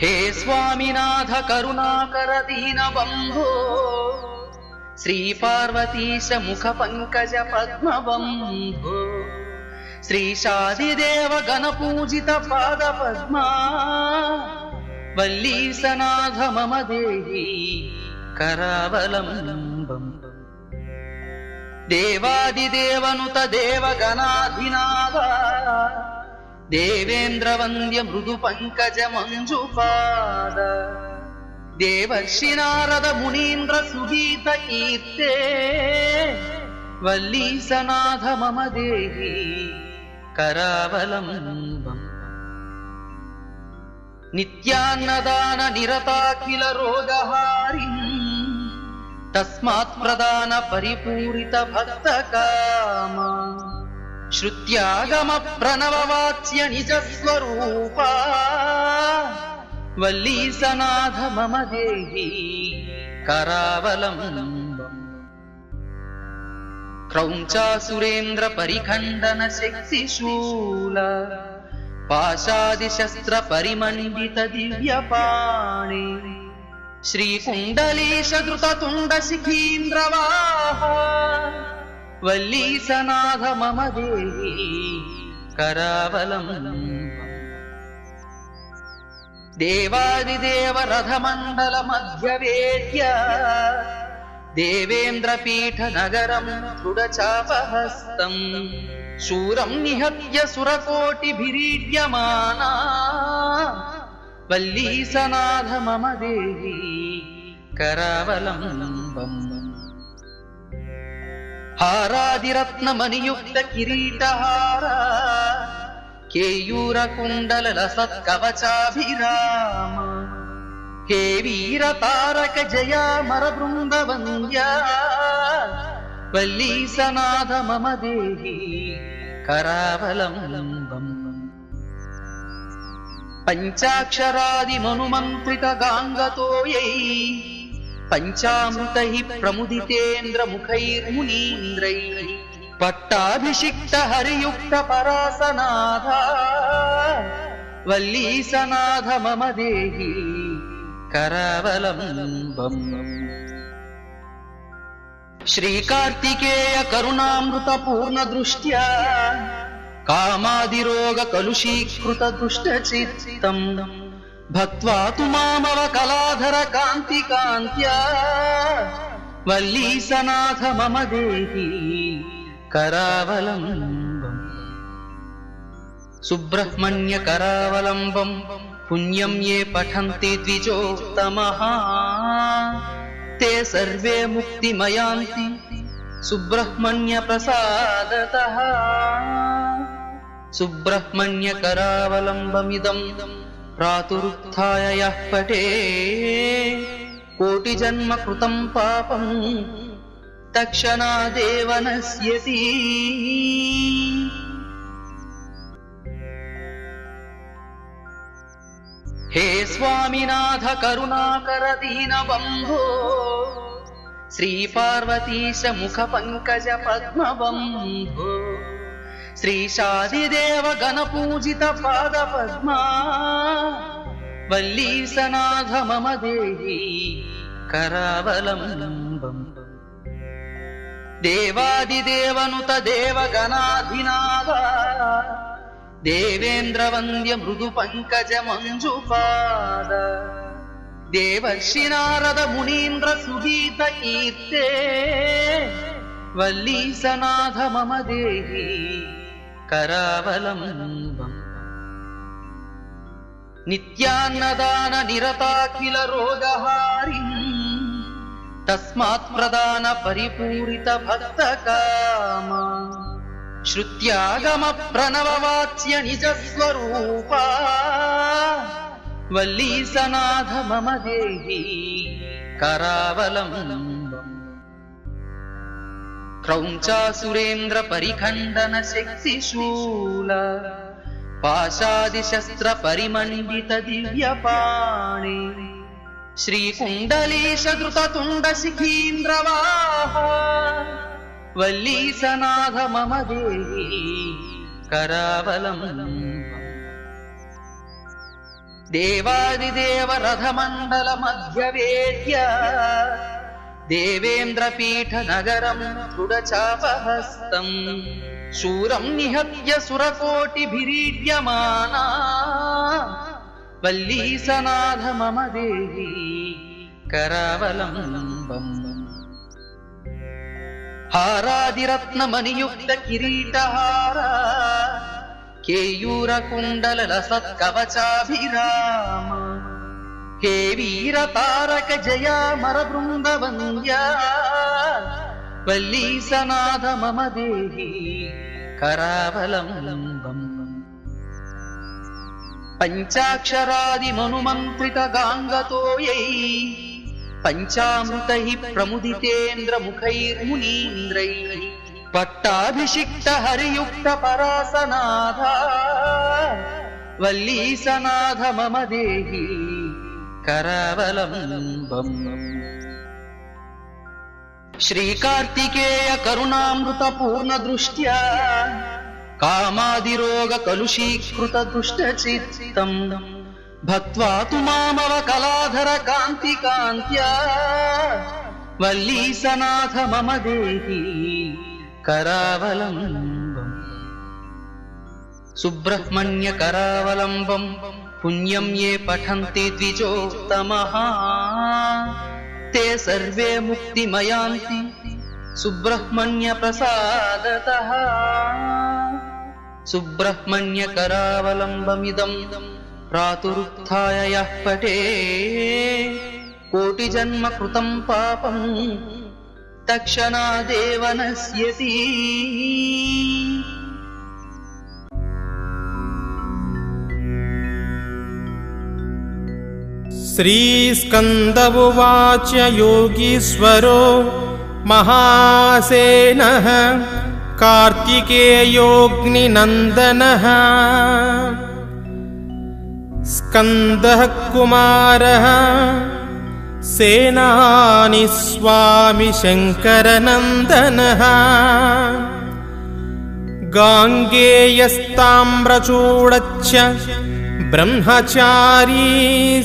हे स्वामिनाथ करुणाकर दीनबन्धो श्रीपार्वतीश मुखपङ्कज पद्मबन्धो श्रीशादिदेव गणपूजित पादपद्मा वल्लीसनाथ मम देहि करावलम्बम् देवादिदेवनुत देवगणाधिनाथ देवेन्द्रवन्द्य मृदुपङ्कज मञ्जुपाद देवर्षि नारद मुनीन्द्र सुगीत कीर्ते वल्लीसनाथ मम देहि करावलम्बम् नित्यान्नदान निरताखिल रोगहारिम् तस्मात् प्रदान परिपूरित भक्तकामा श्रुत्यागम प्रणववाच्य निजस्वरूपा वल्लीसनाथ मम देहि करावलम्बम् क्रौञ्चासुरेन्द्र परिखण्डन शक्तिशूल पाशादिशस्त्र परिमण्डित दिव्यपाणि श्रीकुण्डलीश धृततुण्ड शिखीन्द्रवाह वल्लीसनाथ मम देहि करावलम्बम् देवादिदेव रथमण्डल मध्यवेद्य देवेन्द्रपीठ नगरं दृढचापहस्तम् शूरं निहत्य सुरकोटिभिरीड्यमाना वल्लीसनाथ मम देहि करावलम्बम् हारादिरत्नमणियुक्त किरीटहार केयूरकुण्डल लसत्कवचाभिराम हे वीरतारक जयामर बृन्दवन्द्या वल्लीसनाथ मम देहि करावलम्बम् पञ्चाक्षरादिमनुमन्त्रित गाङ्गतोयै पञ्चामृतैः प्रमुदितेन्द्र मुखैर्मुनीन्द्रैः पट्टाभिषिक्त हरियुक्त परासनाथ वल्लीसनाथ मम देहि करावलम्बम् श्रीकार्तिकेय करुणामृत पूर्ण दृष्ट्या कामादिरोग कलुषीकृत दुष्टचित्तम् भक्त्वा तु मामव कलाधर कान्ति कान्त्या वल्लीसनाथ मम देहि करावलम्बम् सुब्रह्मण्य करावलम्बम् पुण्यं ये पठन्ति द्विजोत्तमः ते सर्वे मुक्तिमयान्ति सुब्रह्मण्य प्रसादतः सुब्रह्मण्य करावलम्बमिदं प्रातरुत्थाय यः पठे कोटिजन्म कृतं पापं तत्क्षणादेव नश्यति। हे स्वामिनाथ करुणाकर दीनबन्धो श्रीपार्वतीश मुखपङ्कज पद्मबन्धो श्रीशादिदेव गणपूजित पादपद्मा वल्लीसनाथ मम देहि करावलम्बम् देवादिदेवनुत देवगणाधिनाथ देवेन्द्रवन्द्य मृदुपङ्कज मञ्जुपाद देवर्षि नारद मुनीन्द्र सुगीत कीर्ते वल्लीसनाथ मम देहि करावलम्बम् नित्यान्नदान निरताखिल रोगहारिम् तस्मात् प्रदान परिपूरित भक्तकामा श्रुत्यागम प्रणववाच्य निजस्वरूपा वल्लीसनाथ मम देहि करावलम्बम् क्रौञ्चासुरेन्द्र परिखण्डन शक्तिशूल पाशादिशस्त्र परिमण्डित दिव्यपाणि श्रीकुण्डलीश धृततुण्ड शिखीन्द्रवाह वल्लीसनाथ मम देहि करावलम्बम् దేవాదిదేవ రథమండల మధ్యవేద్య దేవేంద్రపీఠ నగరం దృఢచాపహస్తం శూరం నిహత్య సురకోటిభిరీడ్యమానా వల్లీసనాథ మమ దేహి కరావలంబం హారాదిరత్నమణియుక్త కిరీటహార కేయూరకుండల సత్కవచాభిరామ హే వీర తారక జయామర బృందవంద్యా వల్లీసనాథ మమ దేహి కరావలంబం పంచాక్షరాది మనుమంత్రిత గాంగతోయై పంచామృతై ప్రముదితేంద్ర ముఖైర్మునీంద్రై పట్టాభిషిక్త హరియుక్త పరాసనాథ వల్లీసనాథ మమ దేహి కరావలంబం శ్రీకార్తికేయ కరుణామృత పూర్ణ దృష్ట్యా కామాదిరోగ కలుషీకృత దుష్ట చిత్తం భక్త్వా తు మామవ కళాధర కాంతి కాంత్యా వల్లీసనాథ మమ దేహి కరావలంబం సుబ్రహ్మణ్య కరావలంబం పుణ్యం ఏ పఠంతి ద్విజోత్తమః తే సర్వే ముక్తిమయాంతి సుబ్రహ్మణ్య ప్రసాదతః సుబ్రహ్మణ్య కరావలంబమిదం ప్రాతురుత్థాయ యః పఠే కోటి జన్మ కృతం పాపం తక్షణాదేవ నశ్యతి శ్రీస్కంద ఉవాచ యోగీశ్వరో మహాసేనః కార్తికేయోऽగ్నినందనః స్కందః కుమారः సేనాని స్వామి శంకరనందనః గాంగేయస్తామ్రచూడచ్చ బ్రహ్మచారీ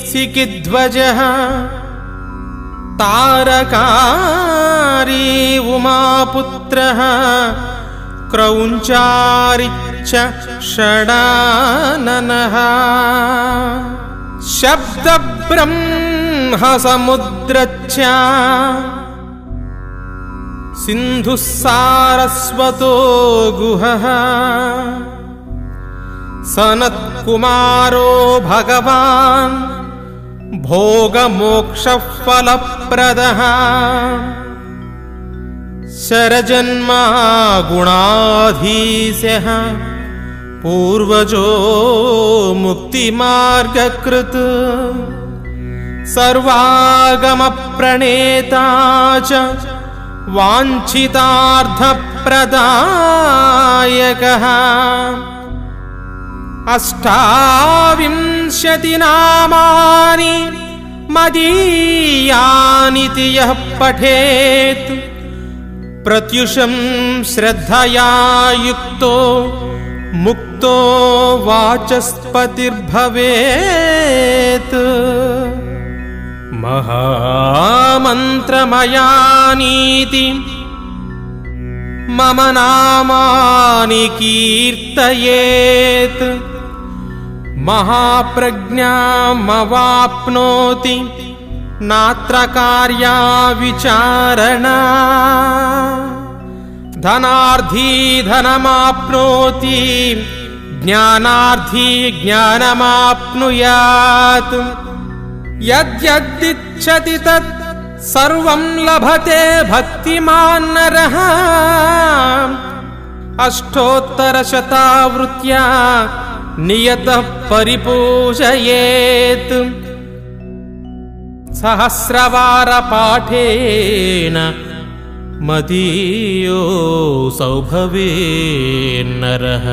సికిధ్వజః తారకారీ ఉమాపుత్రః క్రౌంచారిచ్చ షడాననః శబ్దబ్రహ్మ సముద్రచ్చ సింధుః సారస్వతో గుహః సనత్కుమారో భగవాన్ భోగమోక్షఫలప్రదః శరజన్మా గుణాధీశః పూర్వజో ముక్తిమార్గకృత్ సర్వాగమప్రణేతా చ వాంఛితార్థప్రదాయకః అష్టావింశతి నామాని మదీయానితి యః పఠేత్ ప్రత్యుషం శ్రద్ధయా యుక్తో ముక్తో వాచస్పతిర్భవేత్ మహామంత్రమయానీతి మమ నామాని కీర్తయేత్ మహాప్రజ్ఞామవాప్నోతి నాత్ర కార్యా విచారణా ధనార్థీ ధనమాప్నోతి జ్ఞానార్థీ జ్ఞానమాప్నుయాత్ యద్యదిచ్చతి తత్ సర్వం లభతే భక్తిమాన్ నరః అష్టోత్తరశతావృత్యా నియతః పరిపూజయేత్ సహస్రవార పాఠేన మదీయోऽసౌ భవేన్నరః.